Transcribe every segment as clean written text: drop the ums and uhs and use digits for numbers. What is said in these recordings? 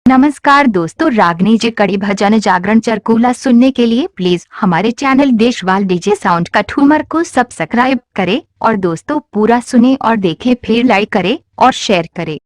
नमस्कार दोस्तों, रागनी जी कड़ी भजन जागरण चरकूला सुनने के लिए प्लीज हमारे चैनल देशवाल डीजे साउंड का ठूमर को सब्सक्राइब करें और दोस्तों पूरा सुने और देखें, फिर लाइक करें और शेयर करें।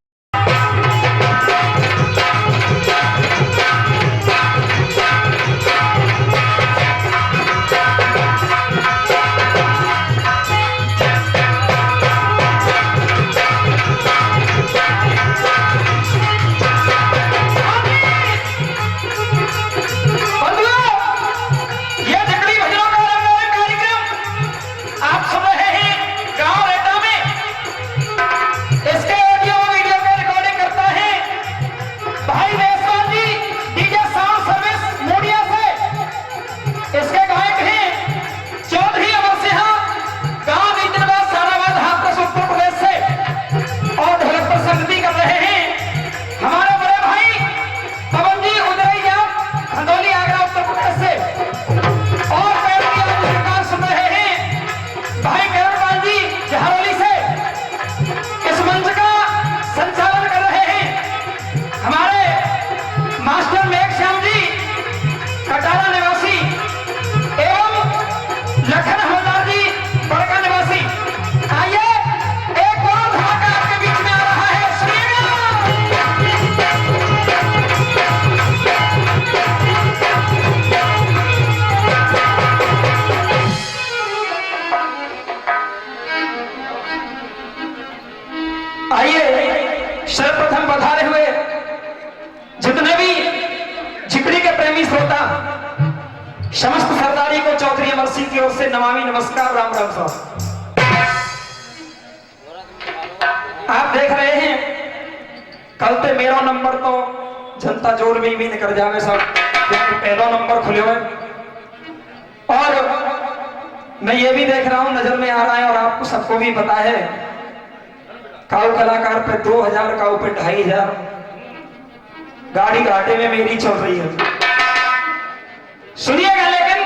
आइए सर्वप्रथम पधारे हुए जितने भी झिकड़ी के प्रेमी श्रोता, समस्त सरदारी को चौधरी अमर सिंह की ओर से नमामि नमस्कार, राम राम साहब। आप देख रहे हैं कल पे मेरा नंबर तो जनता जोर में भी निकल जावे सब, क्योंकि पहला नंबर खुले हुए। और मैं ये भी देख रहा हूं, नजर में आ रहा है और आपको सबको भी पता है, काऊ कलाकार पे 2000, काऊ पे 2500, गाड़ी घाटे में मेरी चल रही है। सुनिएगा, लेकिन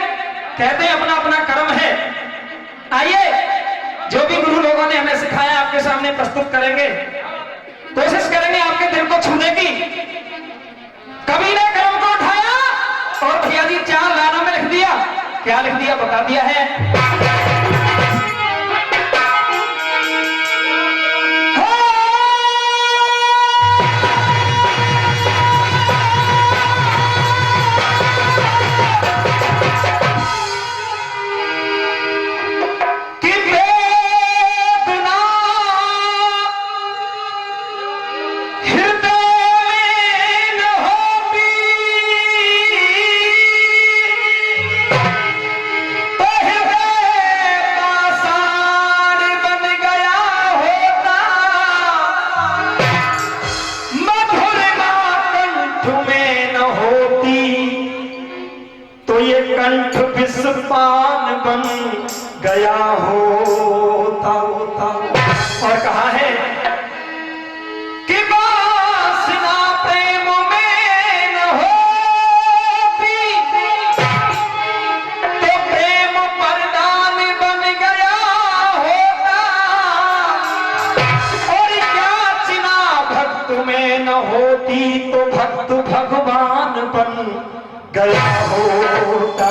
कहते हैं अपना अपना कर्म है। आइए जो भी गुरु लोगों ने हमें सिखाया आपके सामने प्रस्तुत करेंगे, कोशिश करेंगे आपके दिल को छूने की। कभी ने कर्म को उठाया और भैया जी 4 लानों में लिख दिया। क्या लिख दिया बता दिया है। कंठ विषपान बन गया होता होता। और कहा है कि वासना प्रेम में न होती तो प्रेम परदान बन गया होता। और याचना भक्त में न होती तो भक्त भगवान बन गया होता।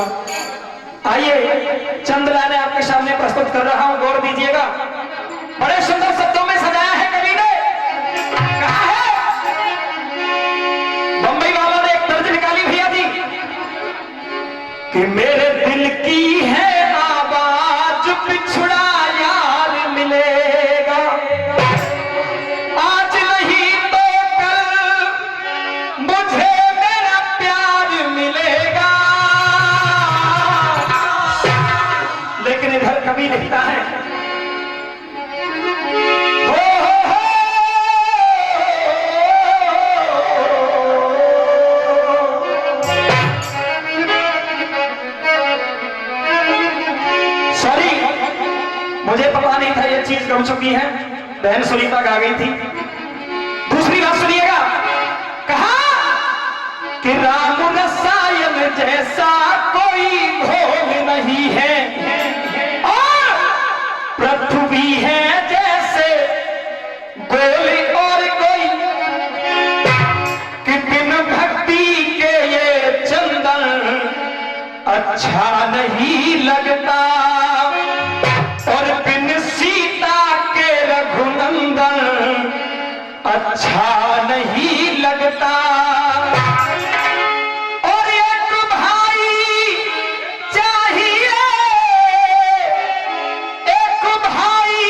आइए चंद लाइनें आपके सामने प्रस्तुत कर रहा हूं, गौर दीजिएगा। बड़े सुंदर शब्दों में सजाया है कवि ने। कहा है बंबई वालों ने एक तर्ज निकाली भैया जी कि मेरे दिल की है आवाज, पिछड़ा यार मिलेगा, आज नहीं तो कल मुझे मेरा प्यार मिलेगा। लेकिन इधर कवि लिखता है मुझे पता नहीं था ये चीज कब चुकी है, बहन सुनीता गा गई थी। दूसरी बात सुनिएगा, कहा कि राम रसायन जैसा कोई घोल नहीं है और पृथ्वी है जैसे गोली और कोई कि बिन अच्छा नहीं लगता, और बिन सीता के रघुनंदन अच्छा नहीं लगता। और एक भाई चाहिए, एक भाई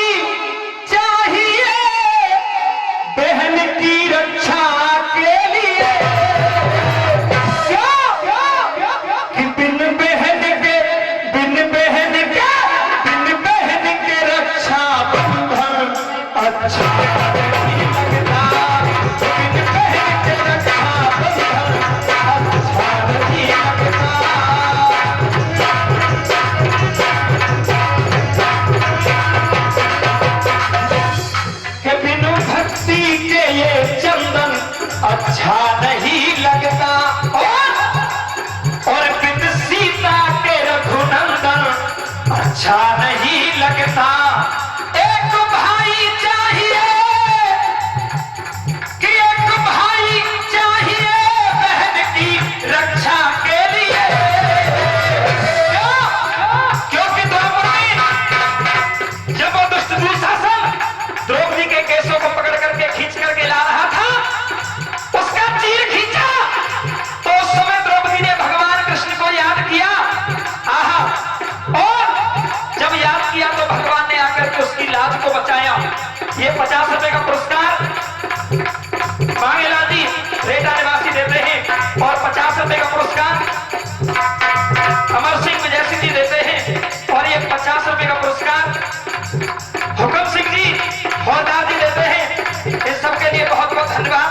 चाहिए बहन की रक्षा के लिए। कि बिन बहन के रक्षा बंधन अच्छा नहीं लगता, बिन बहन के रक्षा बंधन अच्छा नहीं लगता। कि बिनु भक्ति के ये चंदन अच्छा नहीं लगता, और बिन सीता के रघुनंदन अच्छा नहीं लगता। एक भाई चाहिए, कि एक भाई चाहिए बहन की रक्षा के लिए। क्योंकि द्रौपदी जब वो दुष्ट दुशासन द्रौपदी के केसों को पकड़ करके खींच करके ला रहा था, उसका चीर खींचा, तो उस समय द्रौपदी ने भगवान कृष्ण को याद किया। आहा, और जब याद किया तो भगवान ने आकर के उसकी लाज को बचाया। ये 50 रुपए का पुरस्कार मांगेलाल जी रेटा निवासी देते हैं, और 50 रुपए का पुरस्कार अमर सिंह विजय जी देते हैं, और ये 50 रुपए का पुरस्कार हुक्म सिंह जी हौलदार जी देते हैं। इन सबके लिए बहुत बहुत धन्यवाद।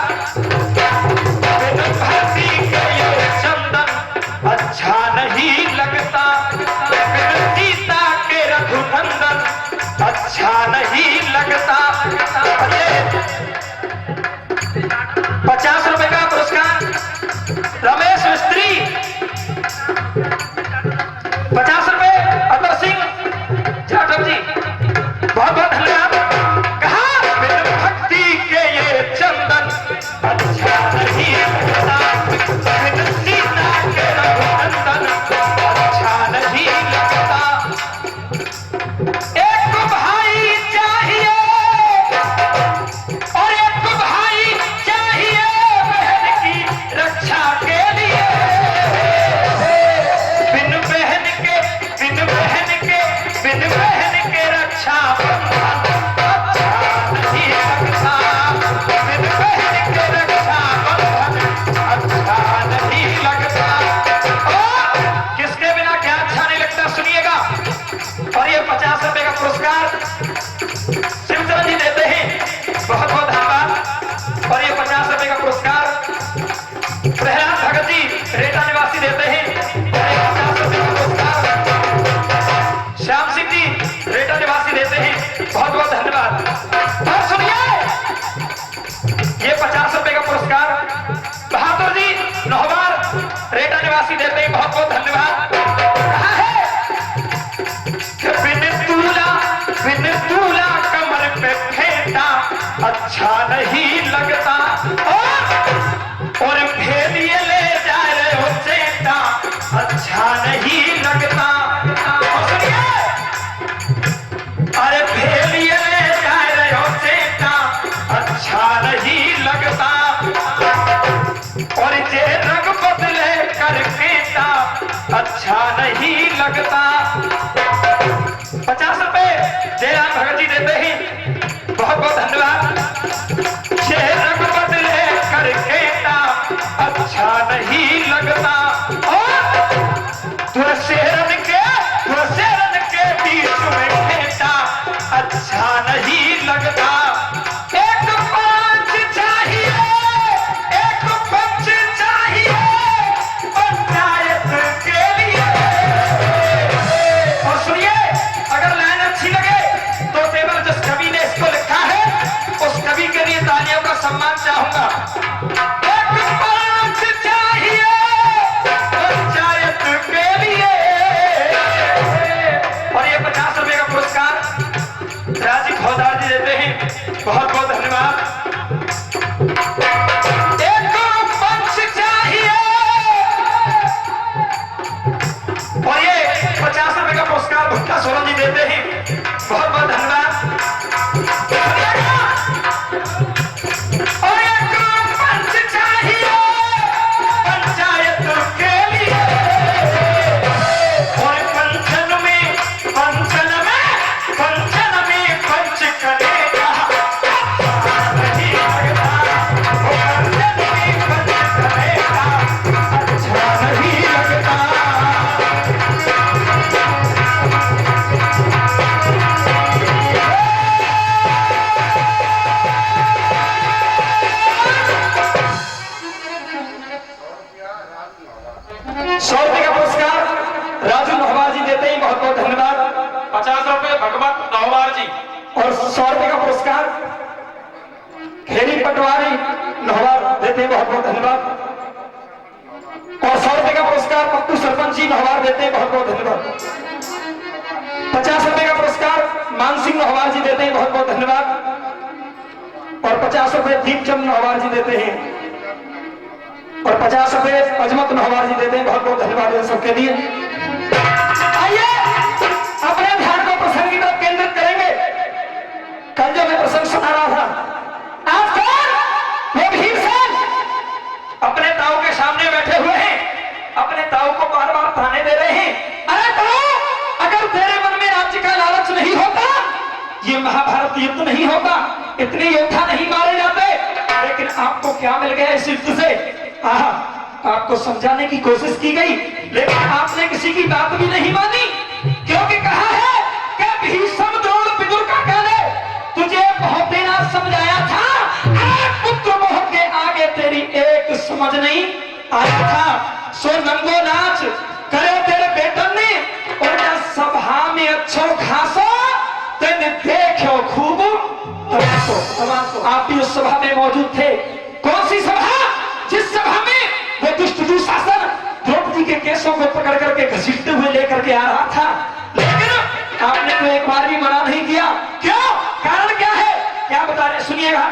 चंदन अच्छा नहीं लगता, सीता के रघुनंदन अच्छा नहीं लगता। 50 रुपए का पुरस्कार रमेश मिस्त्री, 50 रुपए अमर सिंह जाटव जी, बहुत बहुत धन्यवाद। कहा बिन भक्ति के ये चंदन अच्छा नहीं लगता, बिन सीता के रघुनंदन अच्छा नहीं लगता। एक भाई चाहिए, और एक भाई चाहिए बहन की रक्षा के लिए। बिन बहन के रक्षा बंधन अच्छा नहीं लगता, बिन बहन के रक्षा बंधन अच्छा नहीं लगता। और किसके बिना क्या अच्छा नहीं लगता सुनिएगा। और ये 50 रुपए का पुरस्कार शिवचरण जी देते हैं, बहुत बहुत धन्यवाद। और ये 50 रुपए का पुरस्कार प्रहलाद भगत जी रेटा निवासी देते हैं, और ये 50 रुपए का पुरस्कार श्याम सिंह जी रेटा निवासी देते हैं, बहुत बहुत धन्यवाद। और सुनिए, ये 50 रुपए का पुरस्कार बहादुर जी नौहवार रेटा निवासी देते हैं, बहुत बहुत धन्यवाद। कहा है कि बिन तूला कमर पे फेंटा अच्छा नहीं लगता, और भेलिए ले जा रहे हो चेता अच्छा नहीं लगता। और सुनिए, अरे भेलिए ले जा रहे हो चेता अच्छा नहीं लगता, और जे रंग बदले करके अच्छा नहीं लगता। 50 रुपए जयराम भगत जी देते हैं, बहुत बहुत धन्यवाद। जे रंग बदले करके अच्छा नहीं लगता, और तुलसेरन के बीच में फेंटा अच्छा नहीं लगता। एक पंच चाहिए, एक पंच चाहिए पंचायत के लिए। और सुनिए, अगर लाइन अच्छी लगे तो तेवर जिस कवि ने इसको लिखा है उस कवि के लिए तालियों का सम्मान चाहूंगा। एक पंच चाहिए पंचायत के लिए। और ये 50 रुपए का पुरस्कार राजीव हौलदार जी देते हैं, 100 रुपए का पुरस्कार राजू नहवार जी देते हैं, बहुत बहुत धन्यवाद। 50 रुपए भगवत नौवार जी। और 100 रुपए का पुरस्कार खेरी पटवारी नहवार देते हैं, बहुत बहुत धन्यवाद। और 100 रुपए का पुरस्कार पप्पू सरपंच जी नहवार देते हैं, बहुत बहुत धन्यवाद। 50 रुपए का पुरस्कार मान सिंह नहवार जी देते हैं, बहुत बहुत धन्यवाद। और 50 रुपए दीपचंद नहवार जी देते हैं, और 50 रुपए अजमत नहवार जी देते हैं, बहुत बहुत धन्यवाद इन सबके लिए। आइए अपने ध्यान को प्रसंग की तरफ केंद्रित करेंगे। कल जो मैं प्रसंग सुना रहा था, आज कौन वो भीमसेन अपने ताऊ के सामने बैठे हुए हैं, अपने ताऊ को बार बार ताने दे रहे हैं। अरे ताऊ, अगर तेरे मन में राज्य का लालच नहीं होता, ये महाभारत युद्ध नहीं होता, इतने योद्धा नहीं मारे जाते। लेकिन आपको क्या मिल गया इस युद्ध से? आपको समझाने की कोशिश की गई, लेकिन आपने किसी की बात भी नहीं मानी, क्योंकि कहा है कि भीष्म द्रोण विदुर का काले तुझे बहुत देना समझाया था, पुत्र मोह के आगे तेरी एक समझ नहीं आया था। सो नंगो नाच करे तेरे बेटन ने, और ना सभा में अच्छो खासो तेने देखो खूब तमाशो। आप भी उस सभा में मौजूद थे। कौन सी सभा? जिस सभा में वो दुष्ट दुशासन द्रौपदी के केसों को पकड़ करके घसीटते हुए लेकर के आ रहा था, लेकिन आपने तो एक बार भी मना नहीं किया। क्यों? कारण क्या है? क्या बता रहे, सुनिएगा।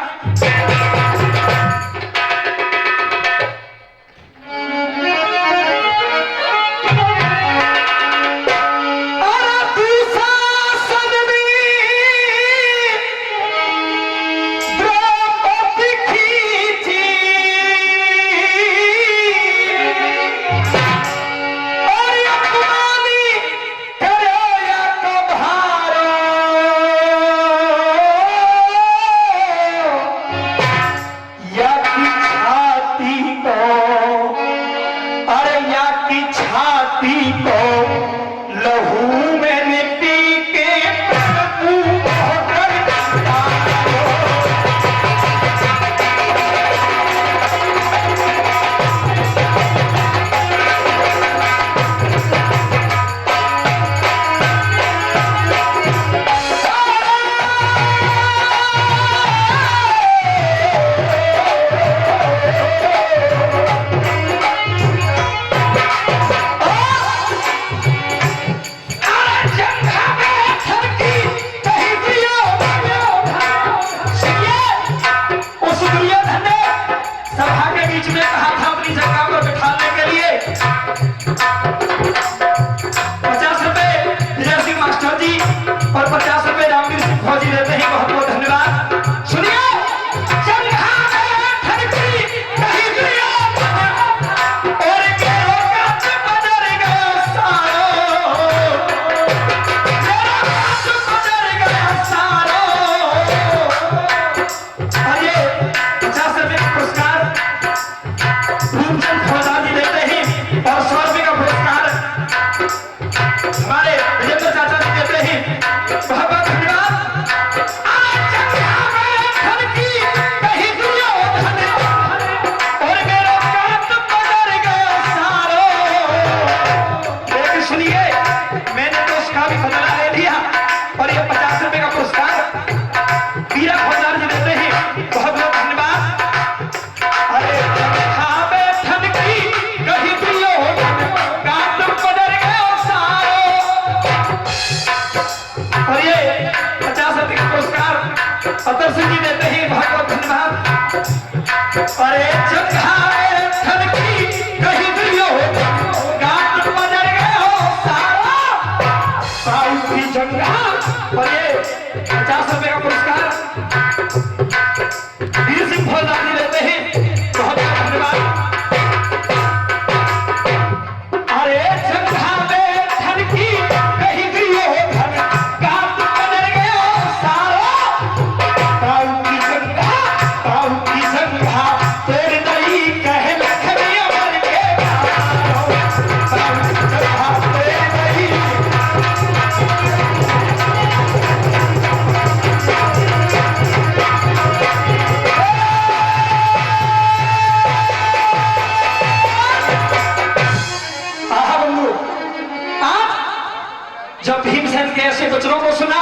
जब भीमसेन के ऐसे वचनों को सुना,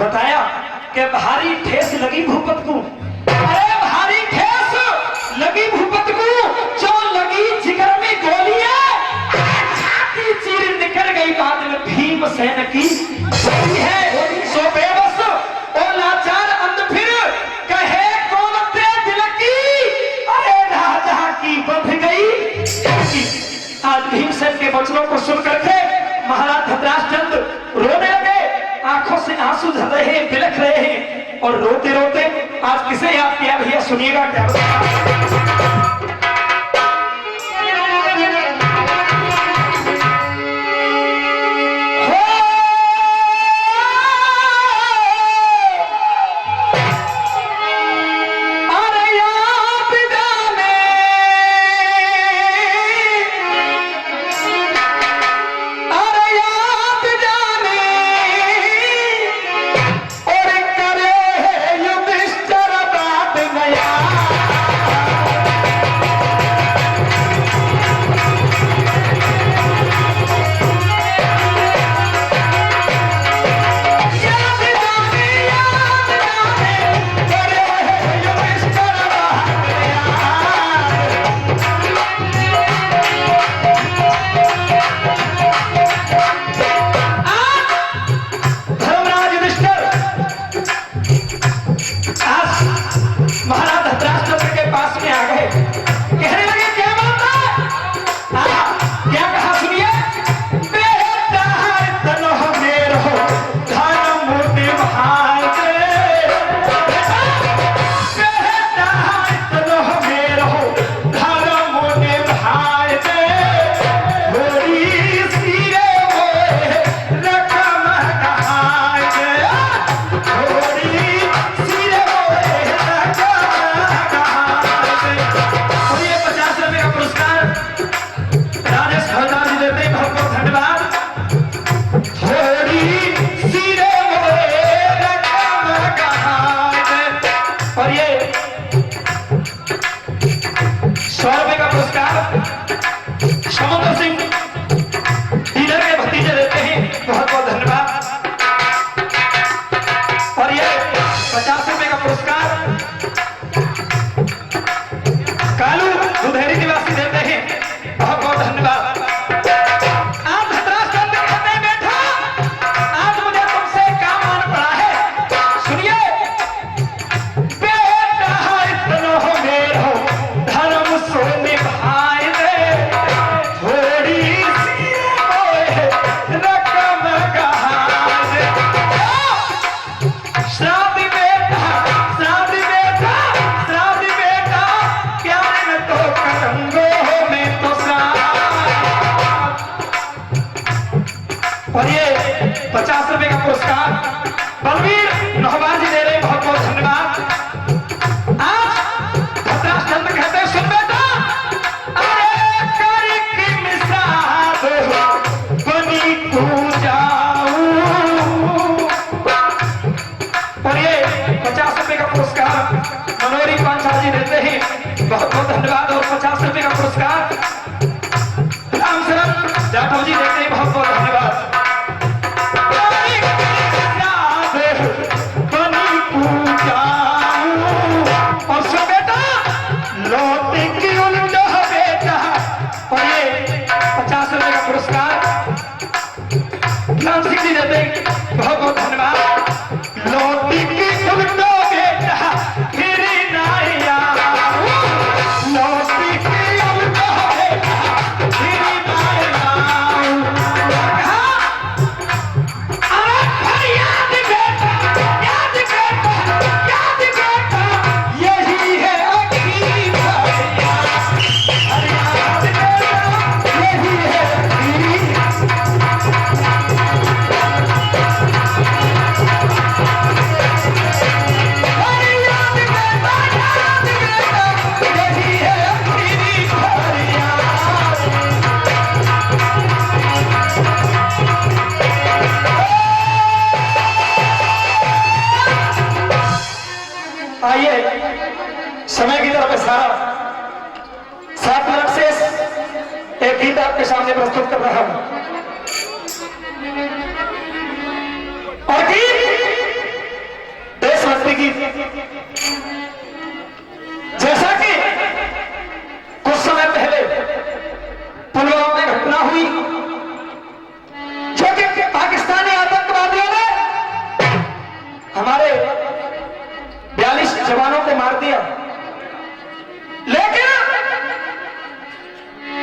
बताया कि भारी ठेस लगी भूपत को। अरे भारी ठेस लगी भूपत को, जो लगी जिगर में गोलियां, छाती चीर निकल गई बाद में भीमसेन की गोली है। सो बेबस और लाचार अंध फिर कहे कौन ते दिल की, अरे राजा की बंध गई। आज भीमसेन के वचनों को सुनकर के महाराज धृतराष्ट्र रोने लगे, आंखों से आंसू झर रहे हैं, बिलख रहे हैं। और रोते रोते आज किसे याद किया भैया, सुनिएगा क्या महाराज धृतराष्ट्र के पास में आ गए, कहने लगे क्या बात है? क्या कहा सुनिए, बेटा तनह में रहो धन मोटे भाई दे, बेटा तनह में रहो धन मोटे भाई दे, थोड़ी सीरे मोए रकम कहाई दे, थोड़ी सीरे मोए समुद्र सिंह डीलर के भतीजे देते हैं, बहुत बहुत धन्यवाद। और ये 50 रुपए का पुरस्कार कालू दुधेरी निवासी देते हैं, बहुत बहुत धन्यवाद। आज धृतराष्ट्र कहने बैठा, आज मुझे तुमसे काम आना पड़ा है, सुनिए, बेटा इतना हो मेरो धर्म सोने भाई दे, और ये 50 रुपए का पुरस्कार बलवीर नौहवार जी दे रहे हैं, बहुत बहुत धन्यवाद। आज धृतराष्ट्र कहते हैं, सुन बेटा, अरे करी की मिसाल बनी तू जाऊं। और ये 50 रुपए का पुरस्कार मनोरी पांचाल जी देते हैं, बहुत बहुत धन्यवाद। और 50 रुपए का पुरस्कार रामशरण जाटव जी देते हैं, बहुत बहुत धन्यवाद। और ये 50 रुपए का पुरस्कार राम सिंह जी देते हैं, बहुत बहुत धन्यवाद। लोटी की उल्टो बेटा फिर नाया, लोटी की उल्टो बेटा फिर नाया, अरे याद बेटा, याद बेटा, याद बेटा, यही है अकीब, अरे याद बेटा, यही है अकीब। आइए समय की तरफ इशारा, 7 मिनट से एक गीत आपके सामने प्रस्तुत कर रहा हूं। जी, जैसा कि कुछ समय पहले पुलवामा में घटना हुई, जो कि पाकिस्तानी आतंकवादियों ने हमारे 42 जवानों को मार दिया, लेकिन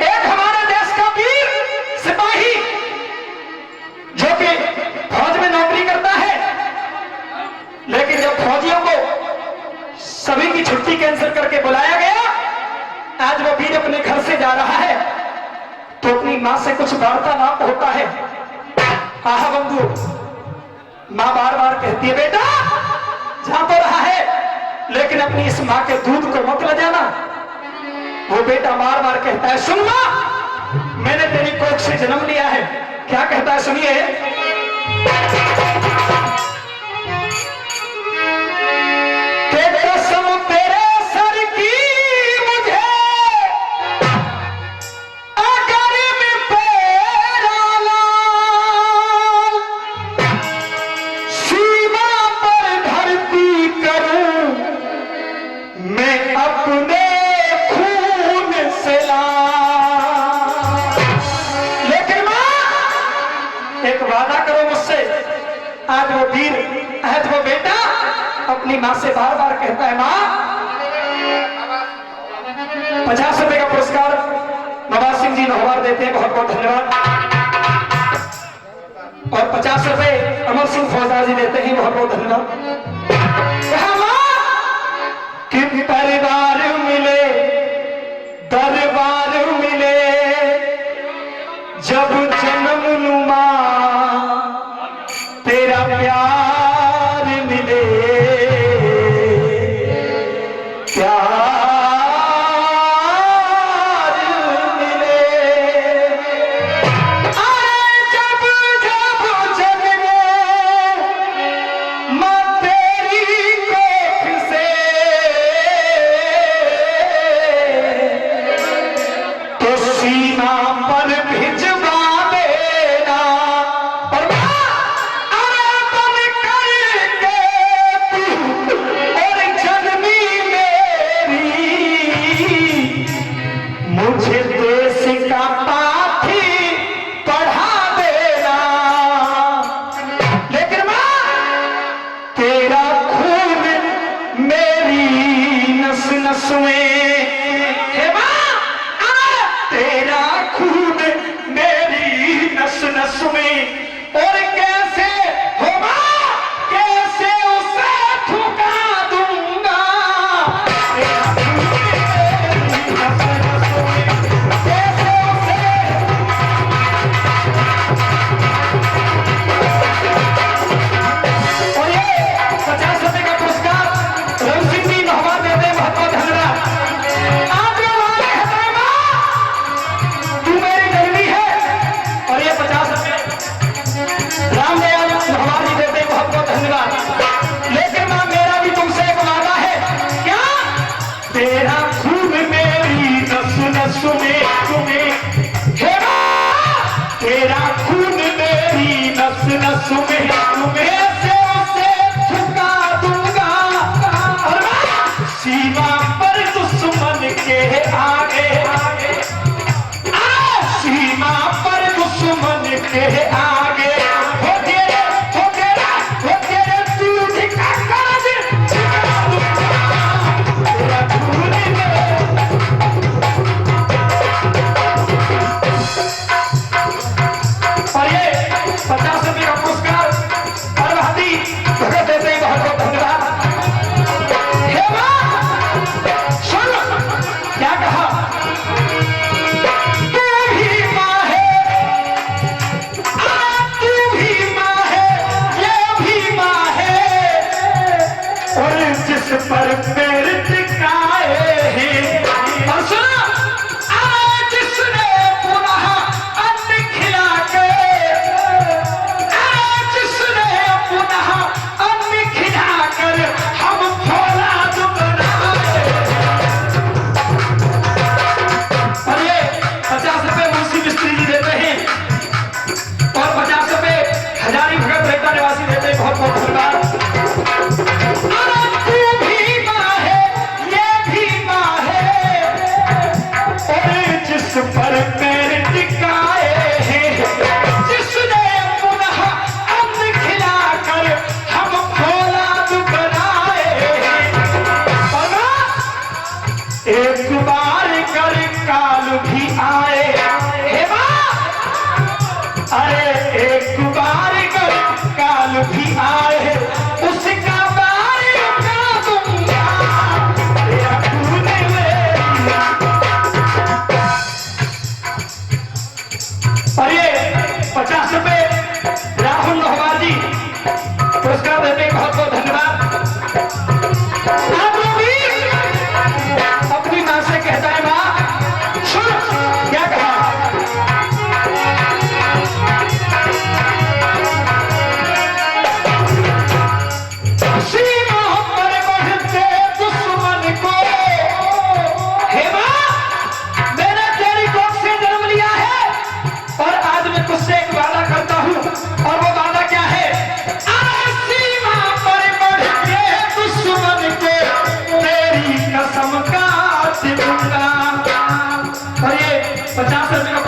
एक हमारे देश का वीर सिपाही जो कि फौज में नौकरी करता है, लेकिन जब फौजियों को सभी की छुट्टी कैंसिल करके बुलाया गया, आज वो वीर अपने घर से जा रहा है तो अपनी मां से कुछ वार्तालाप होता है। आहा बंधु, मां बार बार कहती है बेटा जा तो रहा है लेकिन अपनी इस मां के दूध को मत ले जाना। वो बेटा बार बार कहता है सुन मां, मैंने तेरी कोख से जन्म लिया है। क्या कहता है सुनिए, कसम तेरे सर की मुझे अगर मैं तेरा लाल सीमा पर धरती करूं मैं अपने खून से लाल। लेकिन मां एक वादा करो मुझसे। आज वो वीर, आज वो बेटा अपनी मां से बार बार कहता है मां, 50 रुपए का पुरस्कार नवाज सिंह जी नौवार देते हैं, बहुत बहुत धन्यवाद। और 50 रुपए अमर सिंह फौजदार जी देते हैं, बहुत बहुत धन्यवाद। कहा मां कि परिवार मिले दरबार मिले जब जन्म नुमा तेरा प्यार मिले, प्यार मिले। अरे जब जब जन्मे मां तेरी कोख से तो सीमा पर भिजवा देना। और अरे बन करके तू और जन्मी मुझे देश का पाठी पढ़ा देना। लेकिन मां तेरा खून मेरी नस नस में, हे मां तेरा खून मेरी नस नस में। और कैसे हो मां, कैसे उसे ठुका दूंगा, तेरा खून मेरी नस नस में, कैसे उसे। और ये 50 रुपए का पुरस्कार रवि सिंह जी नौवार देते हैं, बहुत बहुत धन्यवाद। आप लोग आए हैं मां, तू मेरी गरीबी है। और ये 50 रुपए रामदयाल नौवार जी देते हैं, बहुत बहुत धन्यवाद। लेकिन मां मेरा भी तुमसे एक वादा है। क्या? तेरा खून मेरी नस नस में तुम्हें, हे मां तेरा खून मेरी नस नस में तुम्हें से उसे ठुका दूंगा। और मां सीमा पर दुश्मन के आगे, सीमा पर दुश्मन के आगे हो तेरे दूध का काज छिपा दूंगा। तेरा खून मेरा। और ये 50 रुपए का पुरस्कार अरहदी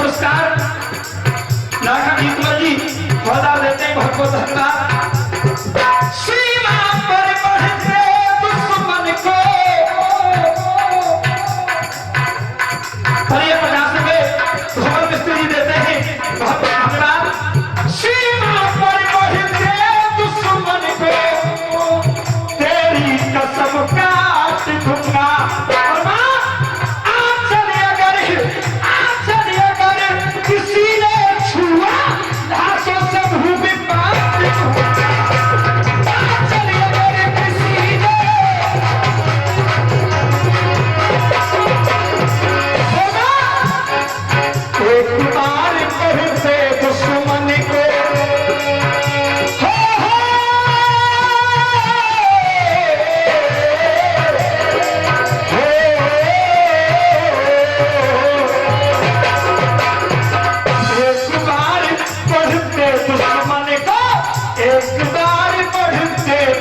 पुरस्कार नागा गीतमल जी पौधा देते हैं, बहुत बहुत धन्यवाद। सीमा पर बढ़ते दुश्मन को और ये 50 रुपए धोबल मिस्त्री जी देते हैं, बहुत बहुत धन्यवाद। सीमा पर बढ़ते दुश्मन को तेरी कसम काट दूंगा। और मां आंचल अगर किसी ने छुआ लाशों से मुंह में बात दूंगा। आंचल अगर किसी ने एक बार कहते दुश्मन को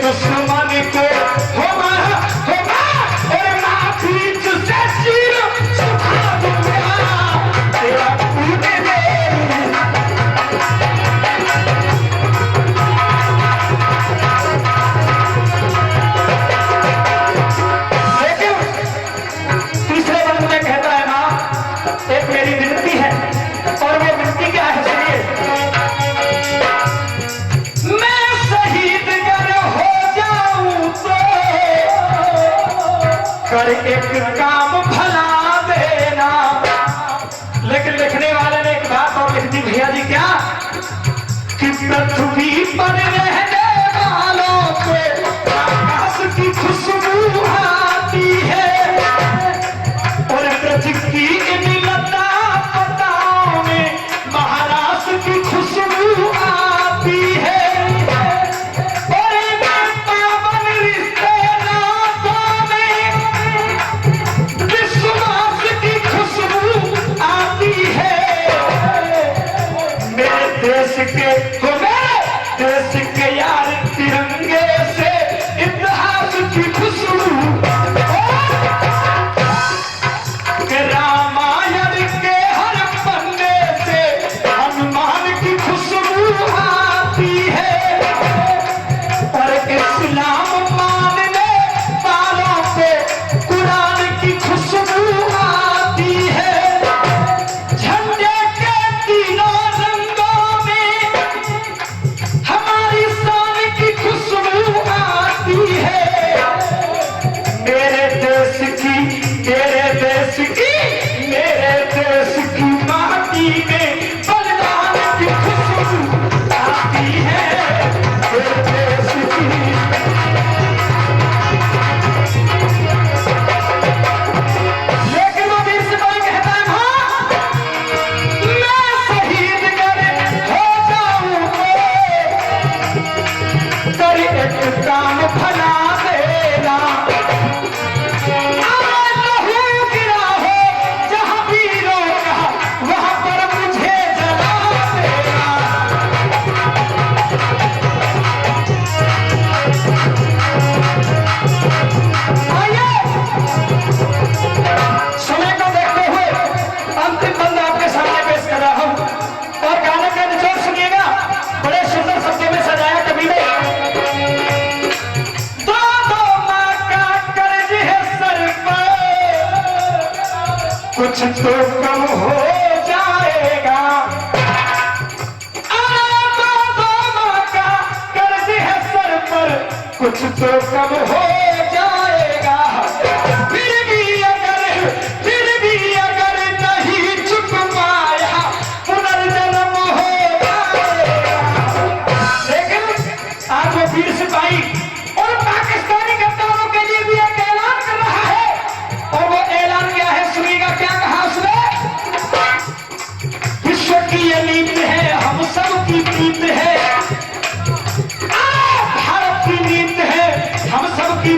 दुश्मन को होगा और माफी से सिर झुका दूंगा। तेरा पूरे लेकिन तीसरे बंद में कहता है मां, एक मेरी विनती है, और वो विनती क्या है सुनिए। मैं शहीद अगर हो जाऊं तो कर एक काम भला देना। लेकिन लिखने वाले ने एक बात और लिख दी भैया जी, क्या कि पृथ्वी पर रहने वालों को आकाश की खुशबू आती है और पृथ्वी की इन लता पताओं में महाराष्ट्र की खुशबू आती है। देश के यार तिरंगे से इतिहास की खुशबू, रामायण के हर पन्ने से हनुमान की खुशबू आती है और इस्लाम मानने वालों से कुरान की खुशबू आती है। झंडे के तीनों रंगों में हमारी शान की खुशबू आती है। मेरे देश की माटी में बलिदान की खुशबू आती है। मेरे देश की लेकिन वो वीर सिपाही कहता है हाँ, मैं शहीद अगर हो जाऊं तो कर एक काम भला देना। लहू गिरा हो जहां वीरों का वहां पर मुझे जला देना। आइए समय को देखते हुए अंतिम बंद आपके सामने पेश कर रहा हूं और गाने का निचोड़ सुनिएगा। बड़े सुंदर शब्दों में सजाया कवि ने। दो माँ का कर्ज है सर पर, कुछ तो कम हो जाएगा। दो माँ का कर्ज है सर पर, कुछ तो कम हो जाएगा। फिर भी अगर नहीं चुक पाया पुनर्जन्म हो जाएगा। लेकिन आज वो वीर सिपाही और पाकिस्तानी गद्दारों के लिए भी एक ऐलान कर रहा है और वो ऐलान क्या है सुनिएगा। क्या कहा उसने? विश्व की ये नीति है, हम सब की नीति है, भारत की नीति है, हम सब की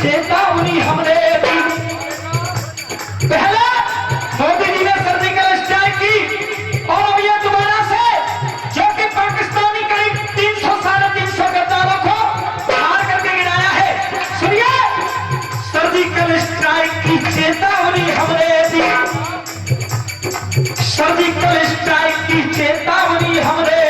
चेतावनी हमने दी। पहले मोदी जी ने सर्जिकल स्ट्राइक की और अब ये दोबारा से जो कि पाकिस्तानी करीब 300 350 गद्दारों को मार करके गिराया है। सुनिए, सर्जिकल स्ट्राइक की चेतावनी हमने दी, सर्जिकल स्ट्राइक की चेतावनी हमने